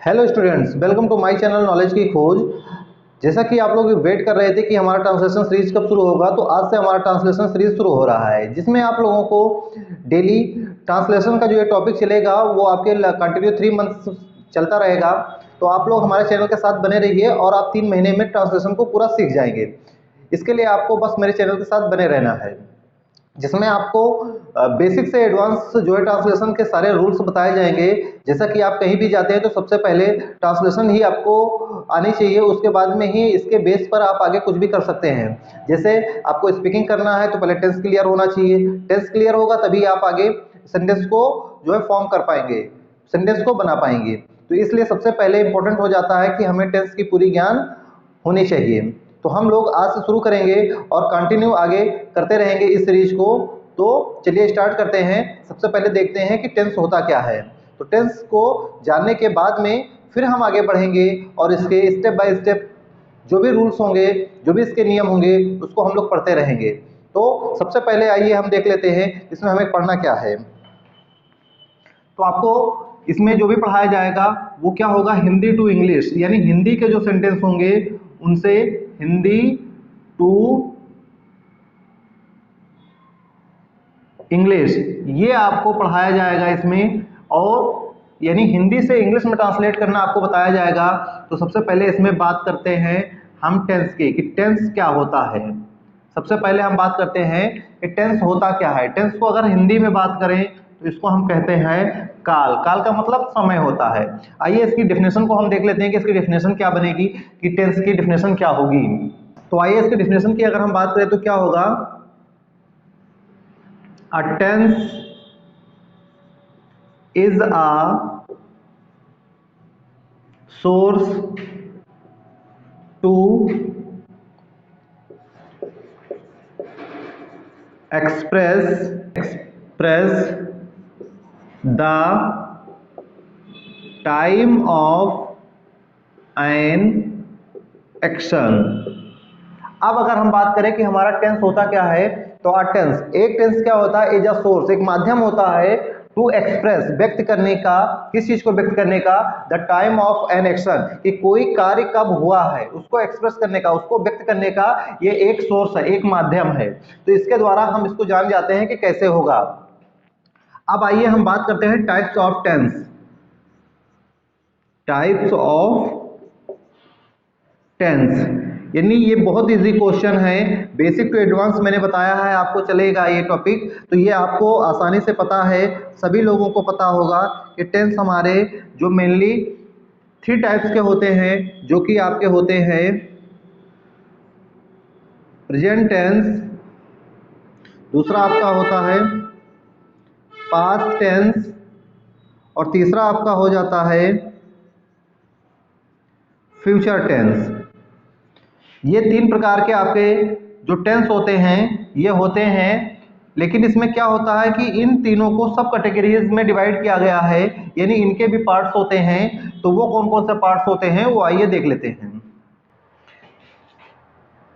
Hello students, welcome to my channel knowledge की खोज। जैसा कि आप लोग वेट कर रहे थे कि हमारा ट्रांसलेशन सीरीज कब शुरू होगा, तो आज से हमारा ट्रांसलेशन सीरीज शुरू हो रहा है, जिसमें आप लोगों को डेली ट्रांसलेशन का जो ये टॉपिक चलेगा वो आपके कंटिन्यू 3 मंथ्स चलता रहेगा। तो आप लोग हमारे चैनल के साथ बने रहिए और आप 3 महीने में ट्रांसलेशन को पूरा सीख जाएंगे। इसके लिए आपको बस मेरे चैनल के साथ बने रहना है, जिसमें आपको बेसिक से एडवांस जो है ट्रांसलेशन के सारे रूल्स बताए जाएंगे। जैसा कि आप कहीं भी जाते हैं तो सबसे पहले ट्रांसलेशन ही आपको आनी चाहिए, उसके बाद में ही इसके बेस पर आप आगे कुछ भी कर सकते हैं। जैसे आपको स्पीकिंग करना है तो पहले टेंस क्लियर होना चाहिए, टेंस क्लियर होगा तभी आप आगे सेंटेंस को जो है फॉर्म कर पाएंगे, सेंटेंस को बना पाएंगे। तो इसलिए सबसे पहले इंपॉर्टेंट हो जाता है कि हमें टेंस की पूरी ज्ञान होनी चाहिए। तो हम लोग आज से शुरू करेंगे और कंटिन्यू आगे करते रहेंगे इस सीरीज को। तो चलिए स्टार्ट करते हैं। सबसे पहले देखते हैं कि टेंस होता क्या है। तो टेंस को जानने के बाद में फिर हम आगे बढ़ेंगे और इसके स्टेप बाय स्टेप जो भी रूल्स होंगे, जो भी इसके नियम होंगे, उसको हम लोग पढ़ते रहेंगे। तो सबसे पहले आइए हम देख लेते हैं इसमें हमें पढ़ना क्या है। तो आपको इसमें जो भी पढ़ाया जाएगा वो क्या होगा, हिंदी टू इंग्लिश, यानी हिंदी के जो सेंटेंस होंगे उनसे हिंदी टू इंग्लिश, ये आपको पढ़ाया जाएगा इसमें। और यानी हिंदी से इंग्लिश में ट्रांसलेट करना आपको बताया जाएगा। तो सबसे पहले इसमें बात करते हैं हम टेंस की, कि टेंस क्या होता है। सबसे पहले हम बात करते हैं कि टेंस होता क्या है। टेंस को अगर हिंदी में बात करें तो इसको हम कहते हैं काल। काल का मतलब समय होता है। आइए इसकी डेफिनेशन को हम देख लेते हैं कि इसकी डेफिनेशन क्या बनेगी, कि टेंस की डेफिनेशन क्या होगी। तो आइए इसकी डेफिनेशन की अगर हम बात करें तो क्या होगा, a tense is a source to express the time of an action। अब अगर हम बात करें कि हमारा टेंस होता क्या है, तो टेंस, एक टेंस क्या होता है, इज अ सोर्स, एक माध्यम होता है टू एक्सप्रेस, व्यक्त करने का। किस चीज को व्यक्त करने का, the time of an action, कि कोई कार्य कब हुआ है उसको एक्सप्रेस करने का, उसको व्यक्त करने का ये एक सोर्स है, एक माध्यम है। तो इसके द्वारा हम इसको जान जाते हैं कि कैसे होगा। अब आइए हम बात करते हैं types of tense. Types of tense, यानी ये बहुत इजी क्वेश्चन है, बेसिक टू एडवांस मैंने बताया है आपको, चलेगा ये टॉपिक। तो ये आपको आसानी से पता है, सभी लोगों को पता होगा कि टेंस हमारे जो मेनली 3 टाइप्स के होते हैं, जो कि आपके होते हैं प्रेजेंट टेंस, दूसरा आपका होता है पास्ट टेंस, और तीसरा आपका हो जाता है फ्यूचर टेंस। ये 3 प्रकार के आपके जो टेंस होते हैं ये होते हैं। लेकिन इसमें क्या होता है कि इन तीनों को सब कैटेगरीज में डिवाइड किया गया है, यानी इनके भी पार्ट्स होते हैं। तो वो कौन कौन से पार्ट्स होते हैं वो आइए देख लेते हैं।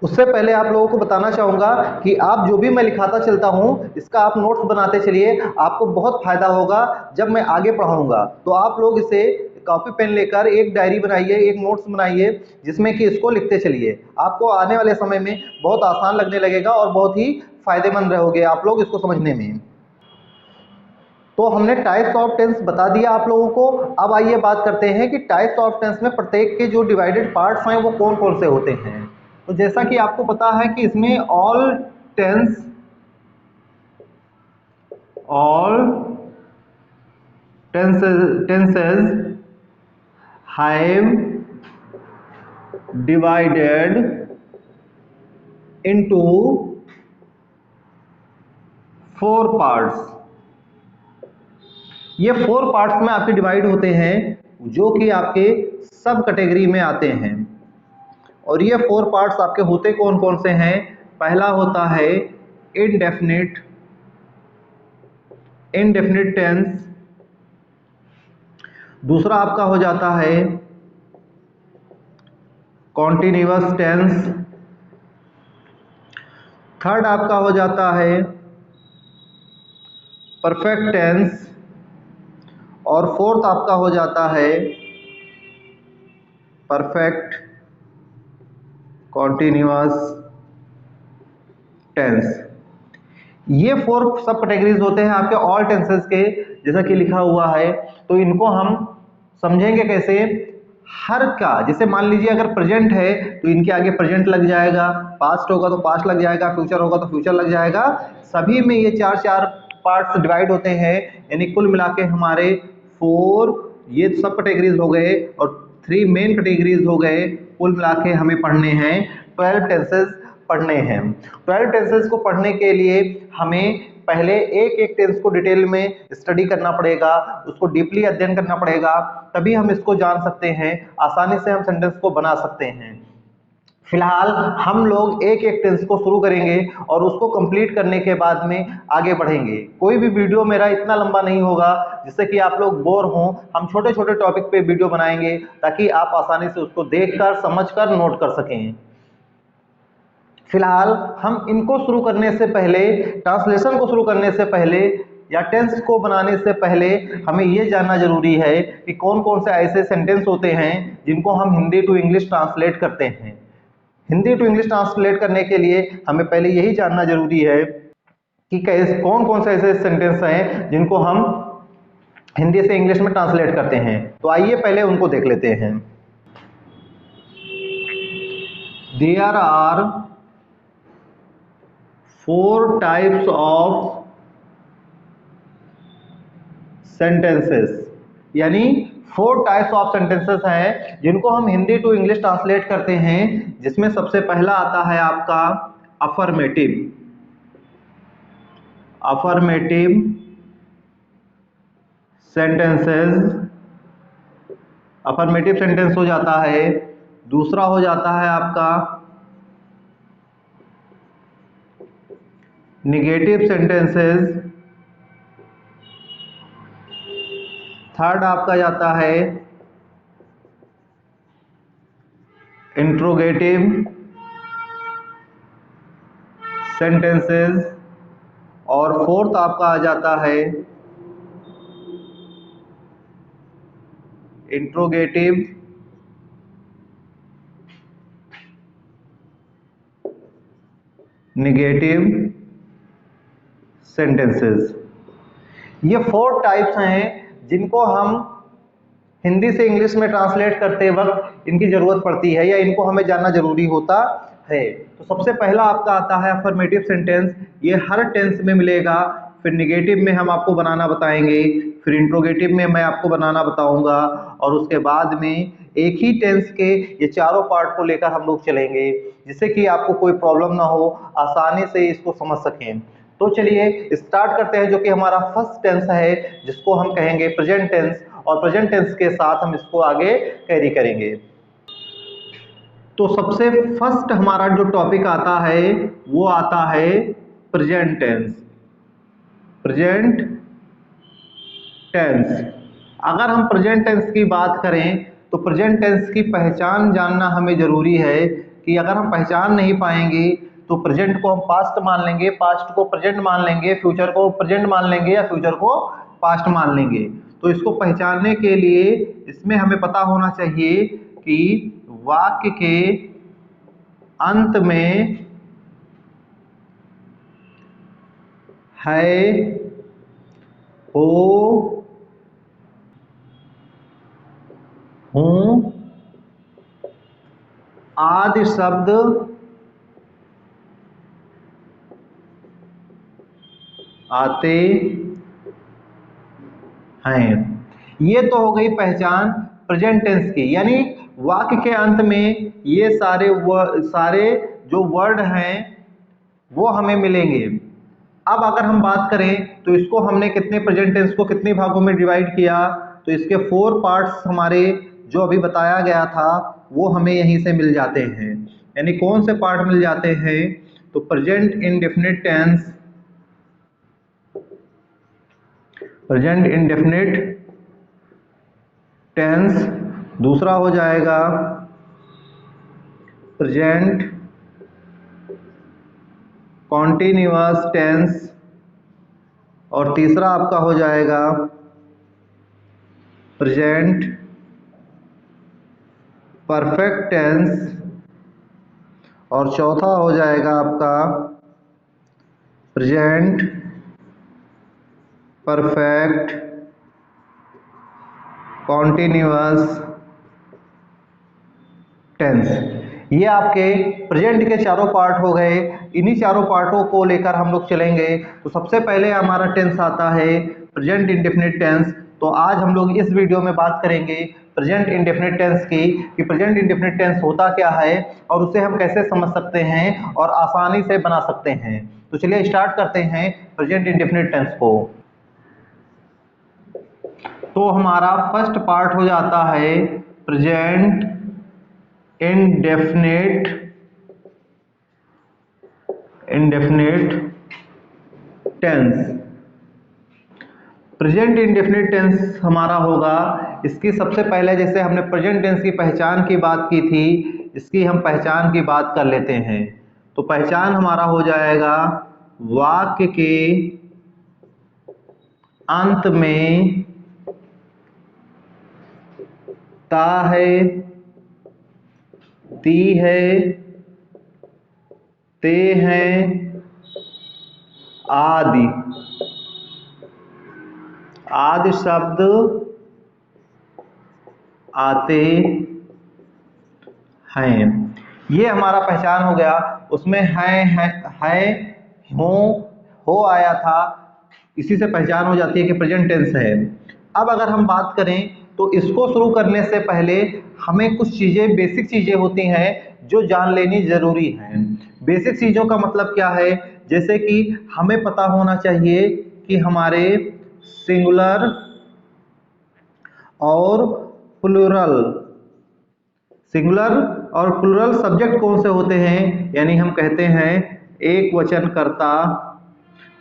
उससे पहले आप लोगों को बताना चाहूंगा कि आप जो भी मैं लिखाता चलता हूं इसका आप नोट्स बनाते चलिए, आपको बहुत फायदा होगा जब मैं आगे पढ़ाऊंगा। तो आप लोग इसे कॉपी पेन लेकर एक डायरी बनाइए, एक नोट्स बनाइए, जिसमें कि इसको लिखते चलिए। आपको आने वाले समय में बहुत आसान लगने लगेगा और बहुत ही फायदेमंद रहोगे आप लोग इसको समझने में। तो हमने टाइप्स ऑफ टेंस बता दिया आप लोगों को। अब आइए बात करते हैं कि टाइप्स ऑफ टेंस में प्रत्येक के जो डिवाइडेड पार्ट्स हैं वो कौन कौन से होते हैं। तो जैसा कि आपको पता है कि इसमें all tenses have divided into 4 parts. ये 4 पार्ट्स में आपके डिवाइड होते हैं, जो कि आपके सब कैटेगरी में आते हैं। और ये 4 पार्ट्स आपके होते कौन कौन से हैं। पहला होता है इनडेफिनिट टेंस, दूसरा आपका हो जाता है कॉन्टिन्यूअस टेंस, थर्ड आपका हो जाता है परफेक्ट टेंस, और फोर्थ आपका हो जाता है परफेक्ट कॉन्टिन्यूअस टेंस। ये 4 सब कैटेगरीज होते हैं आपके ऑल टेंसेस के, जैसा कि लिखा हुआ है। तो इनको हम समझेंगे कैसे। हर का, जैसे मान लीजिए अगर प्रेजेंट है तो इनके आगे प्रेजेंट लग जाएगा, पास्ट होगा तो पास्ट लग जाएगा, फ्यूचर होगा तो फ्यूचर लग जाएगा। सभी में ये 4 पार्ट्स डिवाइड होते हैं, यानी कुल मिला के हमारे 4 ये सब कैटेगरीज हो गए और 3 मेन कैटेगरीज हो गए। कुल मिला के हमें पढ़ने हैं 12 टेंसेस पढ़ने हैं। 12 टेंसेस को पढ़ने के लिए हमें पहले एक एक टेंस को डिटेल में स्टडी करना पड़ेगा, उसको डीपली अध्ययन करना पड़ेगा, तभी हम इसको जान सकते हैं, आसानी से हम सेंटेंस को बना सकते हैं। फिलहाल हम लोग एक एक टेंस को शुरू करेंगे और उसको कंप्लीट करने के बाद में आगे बढ़ेंगे। कोई भी वीडियो मेरा इतना लंबा नहीं होगा जिससे कि आप लोग बोर हों। हम छोटे छोटे टॉपिक पे वीडियो बनाएंगे ताकि आप आसानी से उसको देखकर समझकर नोट कर सकें। फिलहाल हम इनको शुरू करने से पहले, ट्रांसलेशन को शुरू करने से पहले या टेंस को बनाने से पहले हमें ये जानना जरूरी है कि कौन कौन से ऐसे सेंटेंस होते हैं जिनको हम हिंदी टू इंग्लिश ट्रांसलेट करते हैं। हिंदी टू इंग्लिश ट्रांसलेट करने के लिए हमें पहले यही जानना जरूरी है कि कौन कौन से ऐसे सेंटेंस हैं जिनको हम हिंदी से इंग्लिश में ट्रांसलेट करते हैं। तो आइए पहले उनको देख लेते हैं। There are 4 types of sentences, यानी 4 टाइप्स ऑफ सेंटेंसेस हैं जिनको हम हिंदी टू इंग्लिश ट्रांसलेट करते हैं। जिसमें सबसे पहला आता है आपका affirmative. Affirmative sentences, affirmative sentence हो जाता है। दूसरा हो जाता है आपका निगेटिव सेंटेंसेस। थर्ड आपका जाता है इंट्रोगेटिव सेंटेंसेस और फोर्थ आपका आ जाता है इंट्रोगेटिव निगेटिव सेंटेंसेस। ये 4 टाइप्स हैं जिनको हम हिंदी से इंग्लिश में ट्रांसलेट करते वक्त इनकी जरूरत पड़ती है या इनको हमें जानना जरूरी होता है। तो सबसे पहला आपका आता है अफर्मेटिव सेंटेंस। ये हर टेंस में मिलेगा। फिर निगेटिव में हम आपको बनाना बताएंगे, फिर इंट्रोगेटिव में मैं आपको बनाना बताऊंगा, और उसके बाद में एक ही टेंस के ये चारों पार्ट को लेकर हम लोग चलेंगे, जिससे कि आपको कोई प्रॉब्लम ना हो, आसानी से इसको समझ सकें। तो चलिए स्टार्ट करते हैं, जो कि हमारा फर्स्ट टेंस है जिसको हम कहेंगे प्रेजेंट टेंस, और प्रेजेंट टेंस के साथ हम इसको आगे कैरी करेंगे। तो सबसे फर्स्ट हमारा जो टॉपिक आता है वो आता है प्रेजेंट टेंस। प्रेजेंट टेंस, अगर हम प्रेजेंट टेंस की बात करें तो प्रेजेंट टेंस की पहचान जानना हमें जरूरी है कि अगर हम पहचान नहीं पाएंगे तो प्रेजेंट को हम पास्ट मान लेंगे, पास्ट को प्रेजेंट मान लेंगे, फ्यूचर को प्रेजेंट मान लेंगे या फ्यूचर को पास्ट मान लेंगे। तो इसको पहचानने के लिए इसमें हमें पता होना चाहिए कि वाक्य के अंत में है, हो, हूं आदि शब्द आते हैं। ये तो हो गई पहचान प्रेजेंट टेंस की, यानी वाक्य के अंत में ये सारे जो वर्ड हैं वो हमें मिलेंगे। अब अगर हम बात करें तो इसको हमने कितने प्रेजेंट टेंस को कितने भागों में डिवाइड किया, तो इसके 4 पार्ट्स हमारे जो अभी बताया गया था वो हमें यहीं से मिल जाते हैं। यानी कौन से पार्ट मिल जाते हैं, तो present indefinite tense, present indefinite tense, दूसरा हो जाएगा प्रेजेंट कॉन्टिन्यूअस टेंस, और तीसरा आपका हो जाएगा प्रेजेंट परफेक्ट टेंस, और चौथा हो जाएगा आपका प्रेजेंट परफेक्ट कॉन्टिन्यूअस टेंस। ये आपके प्रेजेंट के चारों पार्ट हो गए। इन्हीं चारों पार्टों को लेकर हम लोग चलेंगे। तो सबसे पहले हमारा टेंस आता है प्रेजेंट इंडेफिनिट टेंस। तो आज हम लोग इस वीडियो में बात करेंगे प्रेजेंट इंडेफिनिट टेंस की, कि प्रेजेंट इंडेफिनिट टेंस होता क्या है और उसे हम कैसे समझ सकते हैं और आसानी से बना सकते हैं। तो चलिए स्टार्ट करते हैं प्रेजेंट इंडेफिनिट टेंस को। तो हमारा फर्स्ट पार्ट हो जाता है present indefinite tense. Present indefinite tense हमारा होगा, इसकी सबसे पहले जैसे हमने प्रेजेंट टेंस की पहचान की बात की थी, इसकी हम पहचान की बात कर लेते हैं। तो पहचान हमारा हो जाएगा वाक्य के अंत में ता है, ती है, ते हैं आदि शब्द आते हैं। ये हमारा पहचान हो गया। उसमें है, हो आया था, इसी से पहचान हो जाती है कि प्रेजेंट टेंस है। अब अगर हम बात करें तो इसको शुरू करने से पहले हमें कुछ चीज़ें, बेसिक चीज़ें होती हैं जो जान लेनी ज़रूरी हैं। बेसिक चीज़ों का मतलब क्या है, जैसे कि हमें पता होना चाहिए कि हमारे सिंगुलर और प्लूरल सब्जेक्ट कौन से होते हैं, यानी हम कहते हैं एक वचनकर्ता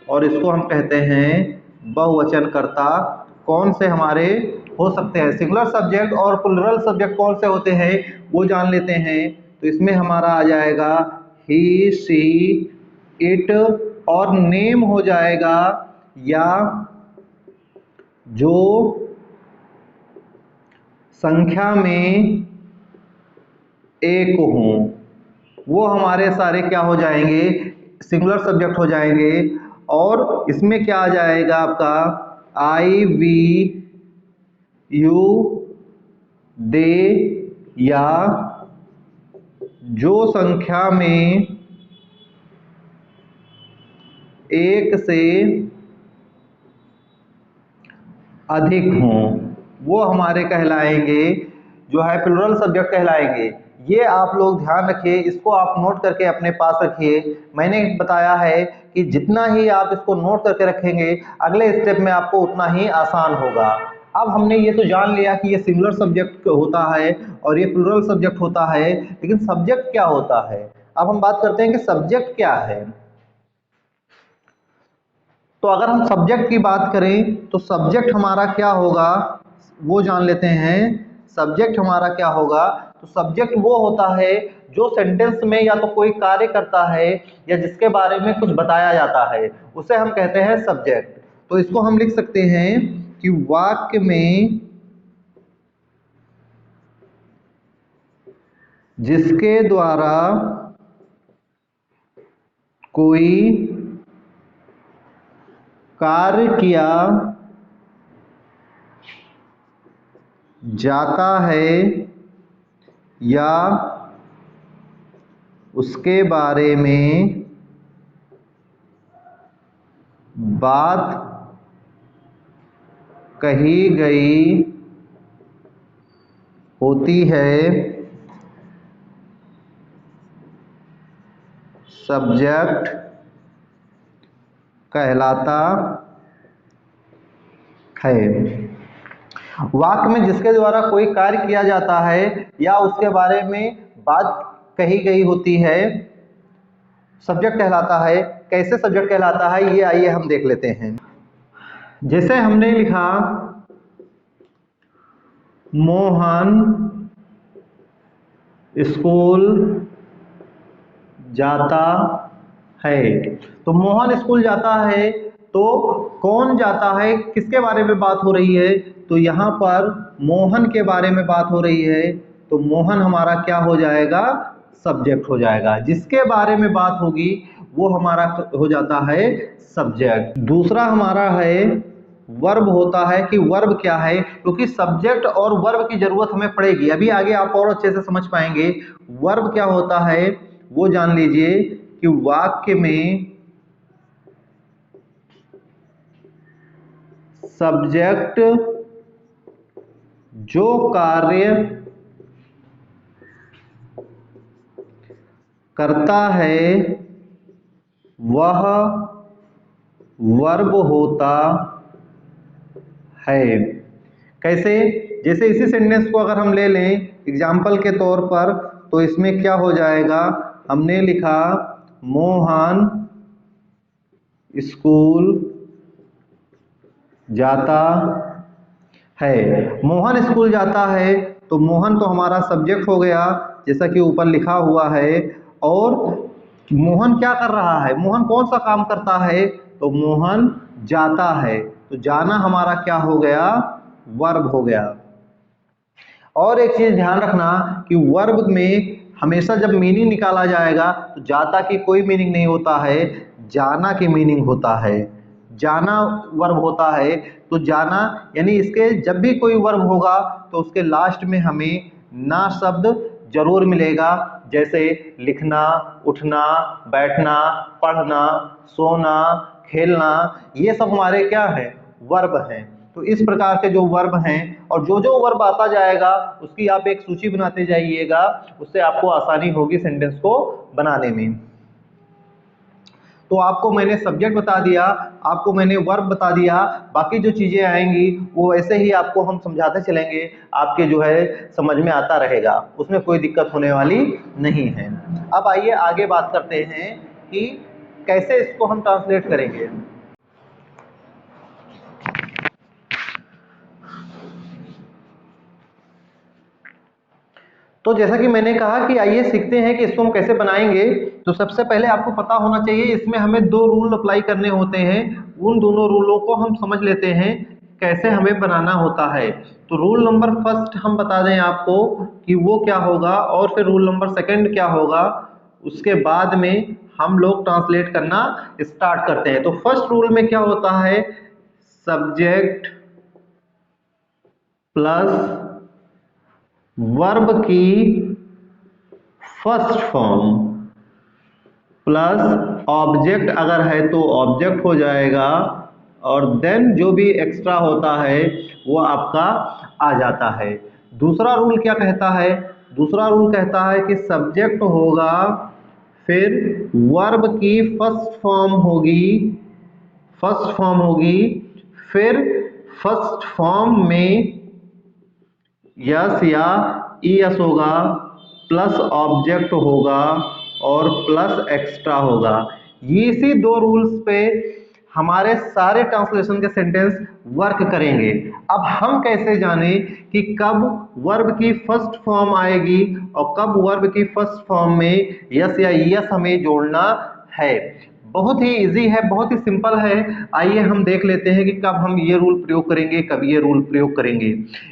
और इसको हम कहते हैं बहुवचनकर्ता। कौन से हमारे हो सकते हैं सिंगुलर सब्जेक्ट और प्लूरल सब्जेक्ट कौन से होते हैं वो जान लेते हैं। तो इसमें हमारा आ जाएगा ही, सी, इट, और नेम हो जाएगा या जो संख्या में एक हों, वो हमारे सारे क्या हो जाएंगे, सिंगुलर सब्जेक्ट हो जाएंगे। और इसमें क्या आ जाएगा आपका आई, वी, यू, दे, या जो संख्या में एक से अधिक हों, वो हमारे कहलाएंगे, जो है प्लूरल सब्जेक्ट कहलाएंगे। ये आप लोग ध्यान रखिए, इसको आप नोट करके अपने पास रखिए। मैंने बताया है कि जितना ही आप इसको नोट करके रखेंगे अगले स्टेप में आपको उतना ही आसान होगा। अब हमने ये तो जान लिया कि ये सिंगुलर सब्जेक्ट होता है और ये प्लूरल सब्जेक्ट होता है, लेकिन सब्जेक्ट क्या होता है। अब हम बात करते हैं कि सब्जेक्ट क्या है। तो अगर हम सब्जेक्ट की बात करें तो सब्जेक्ट हमारा क्या होगा वो जान लेते हैं। सब्जेक्ट हमारा क्या होगा, तो सब्जेक्ट वो होता है जो सेंटेंस में या तो कोई कार्य करता है या जिसके बारे में कुछ बताया जाता है, उसे हम कहते हैं सब्जेक्ट। तो इसको हम लिख सकते हैं कि वाक्य में जिसके द्वारा कोई कार्य किया जाता है या उसके बारे में बात कही गई होती है, सब्जेक्ट कहलाता है। वाक्य में जिसके द्वारा कोई कार्य किया जाता है या उसके बारे में बात कही गई होती है, सब्जेक्ट कहलाता है। कैसे सब्जेक्ट कहलाता है ये आइए हम देख लेते हैं। जैसे हमने लिखा मोहन स्कूल जाता है। तो मोहन स्कूल जाता है, तो कौन जाता है, किसके बारे में बात हो रही है, तो यहाँ पर मोहन के बारे में बात हो रही है। तो मोहन हमारा क्या हो जाएगा, सब्जेक्ट हो जाएगा। जिसके बारे में बात होगी वो हमारा हो जाता है सब्जेक्ट। दूसरा हमारा है वर्ब होता है कि वर्ब क्या है, क्योंकि सब्जेक्ट और वर्ब की जरूरत हमें पड़ेगी। अभी आगे आप और अच्छे से समझ पाएंगे। वर्ब क्या होता है वो जान लीजिए कि वाक्य में सब्जेक्ट जो कार्य करता है वह वर्ब होता है। कैसे? जैसे इसी सेंटेंस को अगर हम ले लें एग्जाम्पल के तौर पर, तो इसमें क्या हो जाएगा, हमने लिखा मोहन स्कूल जाता है। मोहन स्कूल जाता है तो मोहन तो हमारा सब्जेक्ट हो गया जैसा कि ऊपर लिखा हुआ है। और मोहन क्या कर रहा है, मोहन कौन सा काम करता है, तो मोहन जाता है, तो जाना हमारा क्या हो गया, वर्ब हो गया। और एक चीज ध्यान रखना कि वर्ब में हमेशा जब मीनिंग निकाला जाएगा तो जाता की कोई मीनिंग नहीं होता है, जाना की मीनिंग होता है। जाना वर्ब होता है, तो जाना यानी इसके जब भी कोई वर्ब होगा तो उसके लास्ट में हमें ना शब्द जरूर मिलेगा। जैसे लिखना, उठना, बैठना, पढ़ना, सोना, खेलना, ये सब हमारे क्या है, वर्ब हैं। तो इस प्रकार के जो वर्ब हैं, और जो जो वर्ब आता जाएगा उसकी आप एक सूची बनाते जाइएगा, उससे आपको आसानी होगी सेंटेंस को बनाने में। तो आपको मैंने सब्जेक्ट बता दिया, आपको मैंने वर्ब बता दिया, बाकी जो चीजें आएंगी वो ऐसे ही आपको हम समझाते चलेंगे, आपके जो है समझ में आता रहेगा, उसमें कोई दिक्कत होने वाली नहीं है। अब आइए आगे बात करते हैं कि कैसे इसको हम ट्रांसलेट करेंगे। तो जैसा कि मैंने कहा कि आइए सीखते हैं कि इसको हम कैसे बनाएंगे। तो सबसे पहले आपको पता होना चाहिए इसमें हमें दो रूल अप्लाई करने होते हैं। उन दोनों रूलों को हम समझ लेते हैं कैसे हमें बनाना होता है। तो रूल नंबर फर्स्ट हम बता दें आपको कि वो क्या होगा, और फिर रूल नंबर सेकंड क्या होगा, उसके बाद में हम लोग ट्रांसलेट करना स्टार्ट करते हैं। तो फर्स्ट रूल में क्या होता है, सब्जेक्ट प्लस वर्ब की फर्स्ट फॉर्म प्लस ऑब्जेक्ट अगर है तो ऑब्जेक्ट हो जाएगा, और देन जो भी एक्स्ट्रा होता है वो आपका आ जाता है। दूसरा रूल क्या कहता है, दूसरा रूल कहता है कि सब्जेक्ट होगा, फिर वर्ब की फर्स्ट फॉर्म होगी, फर्स्ट फॉर्म होगी, फिर फर्स्ट फॉर्म में यस या ईएस होगा, प्लस ऑब्जेक्ट होगा और प्लस एक्स्ट्रा होगा। ये इसी दो रूल्स पे हमारे सारे ट्रांसलेशन के सेंटेंस वर्क करेंगे। अब हम कैसे जाने कि कब वर्ब की फर्स्ट फॉर्म आएगी और कब वर्ब की फर्स्ट फॉर्म में यस या ईएस हमें जोड़ना है। बहुत ही इजी है, बहुत ही सिंपल है। आइए हम देख लेते हैं कि कब हम ये रूल प्रयोग करेंगे, कब ये रूल प्रयोग करेंगे।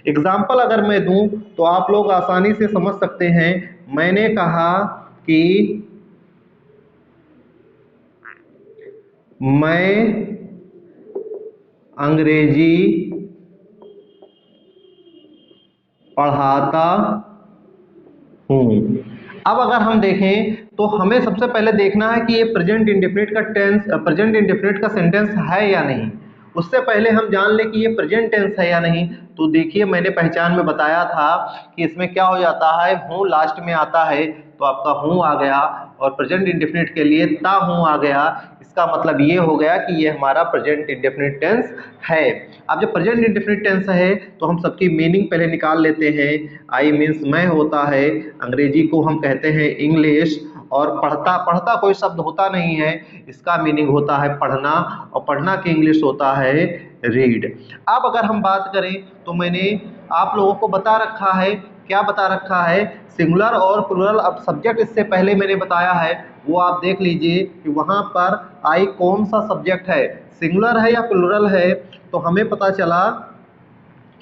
एग्जाम्पल अगर मैं दूं तो आप लोग आसानी से समझ सकते हैं। मैंने कहा कि मैं अंग्रेजी पढ़ाता हूँ। अब अगर हम देखें तो हमें सबसे पहले देखना है कि ये प्रेजेंट इंडेफिनिट का टेंस, प्रेजेंट इंडेफिनिट का सेंटेंस है या नहीं। उससे पहले हम जान लें कि ये प्रेजेंट टेंस है या नहीं। तो देखिए मैंने पहचान में बताया था कि इसमें क्या हो जाता है, हूँ लास्ट में आता है तो आपका हूँ आ गया, और प्रेजेंट इंडेफिनिट के लिए ता हूँ आ गया। इसका मतलब ये हो गया कि ये हमारा प्रेजेंट इंडेफिनिट टेंस है। अब जब प्रेजेंट इंडेफिनिट टेंस है तो हम सबकी मीनिंग पहले निकाल लेते हैं। आई मीन्स मैं होता है, अंग्रेजी को हम कहते हैं इंग्लिश, और पढ़ता, पढ़ता कोई शब्द होता नहीं है, इसका मीनिंग होता है पढ़ना, और पढ़ना की इंग्लिश होता है रीड। अब अगर हम बात करें तो मैंने आप लोगों को बता रखा है, क्या बता रखा है, सिंगुलर और प्लूरल। अब सब्जेक्ट इससे पहले मैंने बताया है, वो आप देख लीजिए कि वहाँ पर आई कौन सा सब्जेक्ट है, सिंगुलर है या प्लूरल है। तो हमें पता चला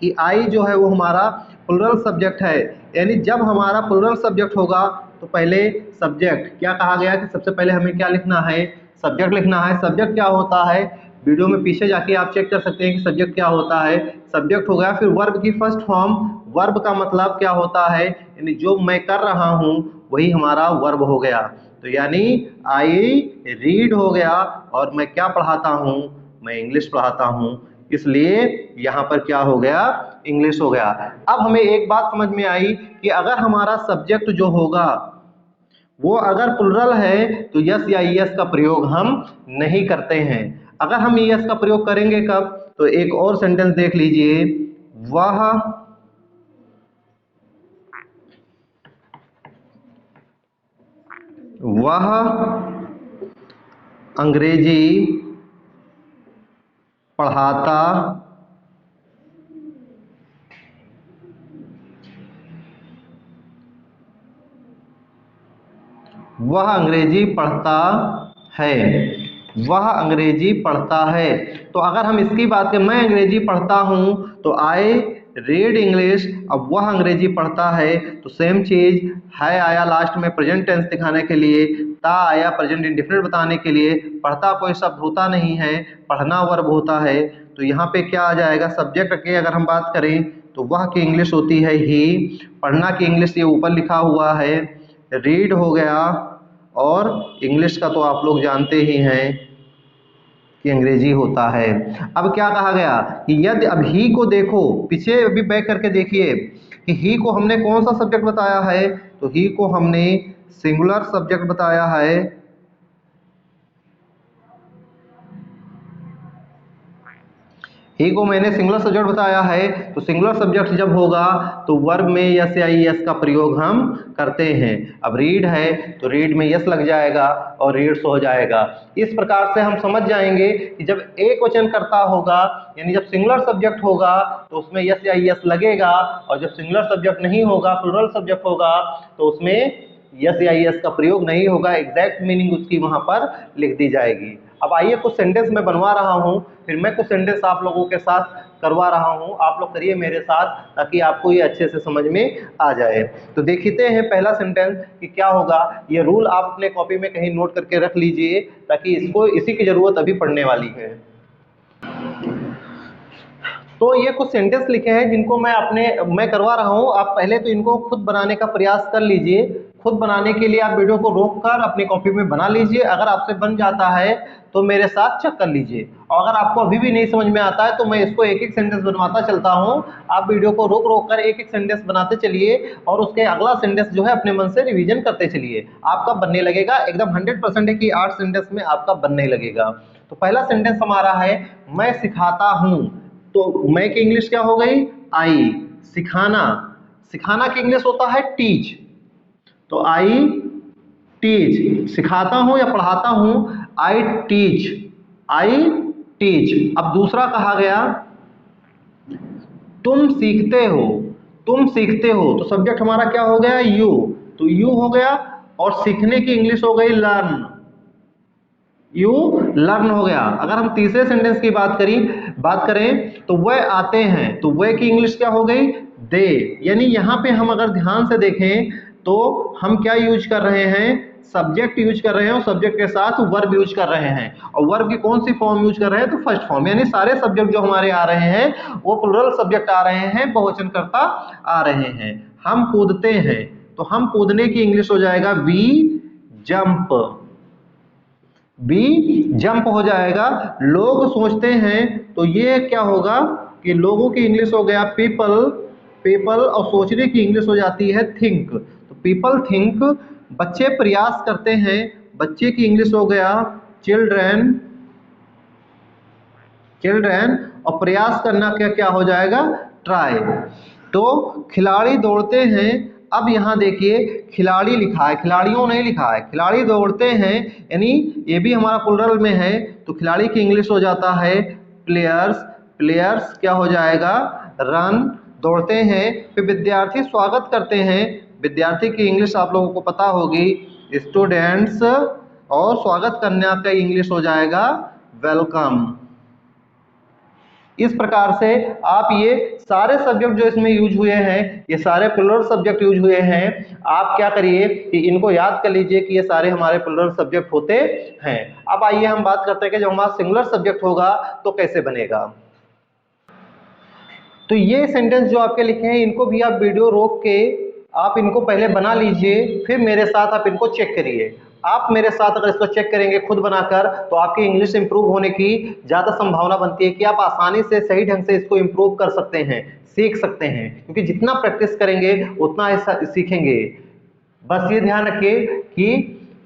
कि आई जो है वो हमारा प्लूरल सब्जेक्ट है। यानी जब हमारा प्लूरल सब्जेक्ट होगा तो पहले सब्जेक्ट क्या कहा गया कि सबसे पहले हमें क्या लिखना है, सब्जेक्ट लिखना है। सब्जेक्ट क्या होता है, वीडियो में पीछे जाके आप चेक कर सकते हैं कि सब्जेक्ट क्या होता है। सब्जेक्ट हो गया, फिर वर्ब की फर्स्ट फॉर्म, वर्ब का मतलब क्या होता है, यानी जो मैं कर रहा हूँ वही हमारा वर्ब हो गया। तो यानी आई रीड हो गया और मैं क्या पढ़ाता हूँ, मैं इंग्लिश पढ़ाता हूँ, इसलिए यहाँ पर क्या हो गया, इंग्लिश हो गया। अब हमें एक बात समझ में आई कि अगर हमारा सब्जेक्ट जो होगा वो अगर प्लुरल है तो यस या ईएस का प्रयोग हम नहीं करते हैं। अगर हम ईएस का प्रयोग करेंगे कब, तो एक और सेंटेंस देख लीजिए, वह अंग्रेजी पढ़ाता वह अंग्रेजी पढ़ता है, वह अंग्रेजी पढ़ता है। तो अगर हम इसकी बात करें, मैं अंग्रेजी पढ़ता हूँ तो आई रीड इंग्लिश, अब वह अंग्रेजी पढ़ता है तो सेम चीज है आया लास्ट में प्रेजेंट टेंस दिखाने के लिए, ता आया प्रेजेंट इंडेफिनिट बताने के लिए। पढ़ता कोई शब्द होता नहीं है, पढ़ना वर्ब होता है। तो यहाँ पे क्या आ जाएगा, सब्जेक्ट की अगर हम बात करें तो वह की इंग्लिश होती है ही, पढ़ना की इंग्लिश ये ऊपर लिखा हुआ है, रीड हो गया, और इंग्लिश का तो आप लोग जानते ही हैं कि अंग्रेजी होता है। अब क्या कहा गया कि यदि, अब ही को देखो, पीछे अभी बैक करके देखिए कि ही को हमने कौन सा सब्जेक्ट बताया है, तो ही को हमने सिंगुलर सब्जेक्ट बताया है। ही को मैंने सिंगुलर सब्जेक्ट बताया है, तो सिंगुलर सब्जेक्ट जब होगा तो वर्ब में यस या ईएस का प्रयोग हम करते हैं। अब रीड है तो रीड में यस लग जाएगा और रीड्स हो जाएगा। इस प्रकार से हम समझ जाएंगे कि जब एक वचन करता होगा, यानी जब सिंगुलर सब्जेक्ट होगा तो उसमें यस या ईएस लगेगा, और जब सिंगुलर सब्जेक्ट नहीं होगा, प्लुरल सब्जेक्ट होगा, तो उसमें यस या ईएस का प्रयोग नहीं होगा, एग्जैक्ट मीनिंग उसकी वहां पर लिख दी जाएगी। अब आइए कुछ सेंटेंस मैं बनवा रहा हूं, फिर मैं कुछ सेंटेंस आप लोगों के साथ करवा रहा हूं, आप लोग करिए मेरे साथ ताकि आपको ये अच्छे से समझ में आ जाए। तो देखते हैं पहला सेंटेंस कि क्या होगा। ये रूल आप अपने कॉपी में कहीं नोट करके रख लीजिए ताकि इसको, इसी की जरूरत अभी पढ़ने वाली है। तो ये कुछ सेंटेंस लिखे हैं जिनको मैं करवा रहा हूँ, आप पहले तो इनको खुद बनाने का प्रयास कर लीजिए। खुद बनाने के लिए आप वीडियो को रोककर अपनी कॉपी में बना लीजिए, अगर आपसे बन जाता है तो मेरे साथ चेक कर लीजिए, और अगर आपको अभी भी नहीं समझ में आता है तो मैं इसको एक एक सेंटेंस बनवाता चलता हूँ, आप वीडियो को रोक रोक कर एक एक सेंटेंस बनाते चलिए, और उसके अगला सेंटेंस जो है अपने मन से रिवीजन करते चलिए, आपका बनने लगेगा। एकदम 100% है कि 8 सेंटेंस में आपका बनने लगेगा। तो पहला सेंटेंस हमारा है, मैं सिखाता हूँ। तो मैं की इंग्लिश क्या हो गई, आई। सिखाना, सिखाना की इंग्लिश होता है टीच, तो आई टीच। सिखाता हूं या पढ़ाता हूं, आई टीच, आई टीच। अब दूसरा कहा गया, तुम सीखते हो, तुम सीखते हो। तो सब्जेक्ट हमारा क्या हो गया, यू, तो यू हो गया, और सीखने की इंग्लिश हो गई लर्न, यू लर्न हो गया। अगर हम तीसरे सेंटेंस की बात करें तो वह आते हैं, तो वह की इंग्लिश क्या हो गई, दे। यानी यहाँ पे हम अगर ध्यान से देखें तो हम क्या यूज कर रहे हैं, सब्जेक्ट यूज कर रहे हैं, और सब्जेक्ट के साथ वर्ब यूज कर रहे हैं। और वर्ब की कौन सी फॉर्म यूज कर रहे हैं, तो फर्स्ट फॉर्म। यानी सारे सब्जेक्ट जो हमारे आ रहे हैं वो प्लुरल सब्जेक्ट आ रहे हैं, बहुवचनकर्ता आ रहे हैं। हम कूदते हैं, तो हम कूदने की इंग्लिश हो जाएगा वी जंप, बी जंप हो जाएगा। लोग सोचते हैं, तो ये क्या होगा कि लोगों की इंग्लिश हो गया पीपल, पीपल, और सोचने की इंग्लिश हो जाती है थिंक, तो पीपल थिंक। बच्चे प्रयास करते हैं, बच्चे की इंग्लिश हो गया चिल्ड्रन, चिल्ड्रन, और प्रयास करना क्या क्या हो जाएगा, ट्राई। तो खिलाड़ी दौड़ते हैं, अब यहाँ देखिए खिलाड़ी लिखा है, खिलाड़ियों नहीं लिखा है, खिलाड़ी दौड़ते हैं, यानी ये भी हमारा प्लुरल में है, तो खिलाड़ी की इंग्लिश हो जाता है प्लेयर्स, प्लेयर्स क्या हो जाएगा, रन, दौड़ते हैं। फिर विद्यार्थी स्वागत करते हैं, विद्यार्थी की इंग्लिश आप लोगों को पता होगी स्टूडेंट्स, और स्वागत करने का इंग्लिश हो जाएगा वेलकम। इस प्रकार से आप ये सारे सब्जेक्ट जो इसमें यूज हुए हैं, ये सारे प्लुरल सब्जेक्ट यूज हुए हैं। आप क्या करिए कि इनको याद कर लीजिए कि ये सारे हमारे प्लुरल सब्जेक्ट होते हैं। अब आइए हम बात करते हैं कि जब हमारा सिंगुलर सब्जेक्ट होगा तो कैसे बनेगा। तो ये सेंटेंस जो आपके लिखे हैं, इनको भी आप वीडियो रोक के आप इनको पहले बना लीजिए, फिर मेरे साथ आप इनको चेक करिए। आप मेरे साथ अगर इसको चेक करेंगे खुद बनाकर, तो आपकी इंग्लिश इंप्रूव होने की ज़्यादा संभावना बनती है कि आप आसानी से सही ढंग से इसको इंप्रूव कर सकते हैं, सीख सकते हैं, क्योंकि जितना प्रैक्टिस करेंगे उतना सीखेंगे। बस ये ध्यान रखिए कि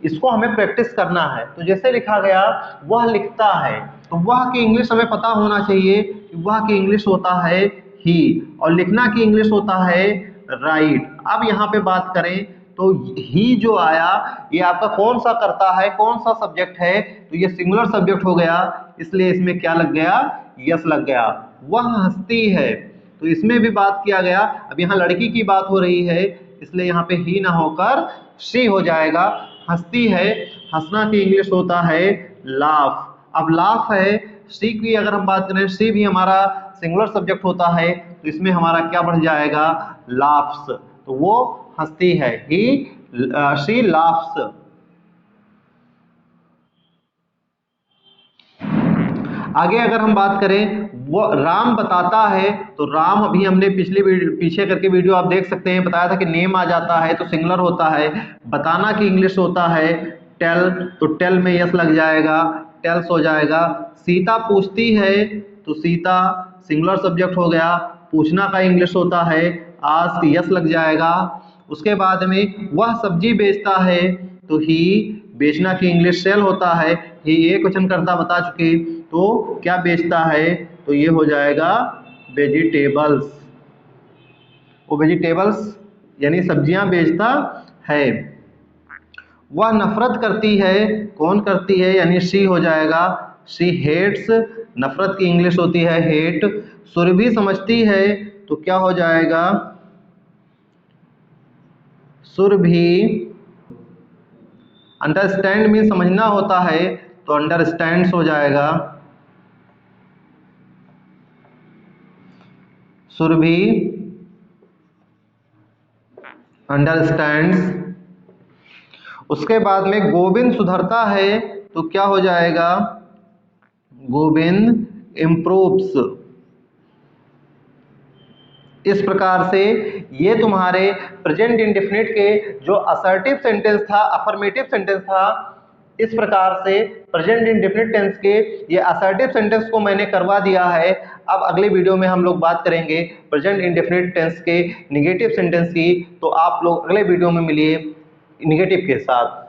इसको हमें प्रैक्टिस करना है। तो जैसे लिखा गया वह लिखता है, तो वह की इंग्लिश हमें पता होना चाहिए कि वह की इंग्लिश होता है ही, और लिखना की इंग्लिश होता है राइट। अब यहाँ पे बात करें तो ही जो आया, ये आपका कौन सा करता है, कौन सा सब्जेक्ट है, तो ये सिंगुलर सब्जेक्ट हो गया, इसलिए इसमें क्या लग गया, यस लग गया। वह हंसती है, तो इसमें भी बात किया गया। अब यहाँ लड़की की बात हो रही है, इसलिए यहाँ पे ही ना होकर शी हो जाएगा। हंसती है, हंसना की इंग्लिश होता है लाफ। अब लाफ है, सी की अगर हम बात करें, सी भी हमारा सिंगुलर सब्जेक्ट होता है, तो इसमें हमारा क्या बढ़ जाएगा, लाफ्स। तो वो हंसती है, ही शी लाफ्स। आगे अगर हम बात करें, वो राम बताता है, तो राम अभी हमने पीछे करके वीडियो आप देख सकते हैं, बताया था कि नेम आ जाता है तो सिंगुलर होता है। बताना की इंग्लिश होता है टेल, तो टेल में यस लग जाएगा, टेल्स हो जाएगा। सीता पूछती है, तो सीता सिंगुलर सब्जेक्ट हो गया। पूछना का इंग्लिश होता है आस्क, यस लग जाएगा। उसके बाद में वह सब्जी बेचता है, तो ही बेचना की इंग्लिश सेल होता है। ही एक वचन करता बता चुके, तो क्या बेचता है, तो ये हो जाएगा वेजिटेबल्स। वो वेजिटेबल्स यानी सब्जियां बेचता है। वह नफरत करती है, कौन करती है, यानी शी हो जाएगा, शी हेट्स। नफरत की इंग्लिश होती है हेट। सुरभि समझती है, तो क्या हो जाएगा, सुरभि। अंडरस्टैंड मीन समझना होता है, तो अंडरस्टैंड्स हो जाएगा, सुरभि अंडरस्टैंड्स। उसके बाद में गोविंद सुधरता है, तो क्या हो जाएगा, गोविंद इम्प्रूव्स। इस प्रकार से ये तुम्हारे प्रेजेंट इंडेफिनिट के जो असर्टिव सेंटेंस था, अफर्मेटिव सेंटेंस था, इस प्रकार से प्रेजेंट इंडेफिनिट टेंस के ये असर्टिव सेंटेंस को मैंने करवा दिया है। अब अगले वीडियो में हम लोग बात करेंगे प्रेजेंट इंडेफिनिट टेंस के निगेटिव सेंटेंस की। तो आप लोग अगले वीडियो में मिलिए निगेटिव के साथ।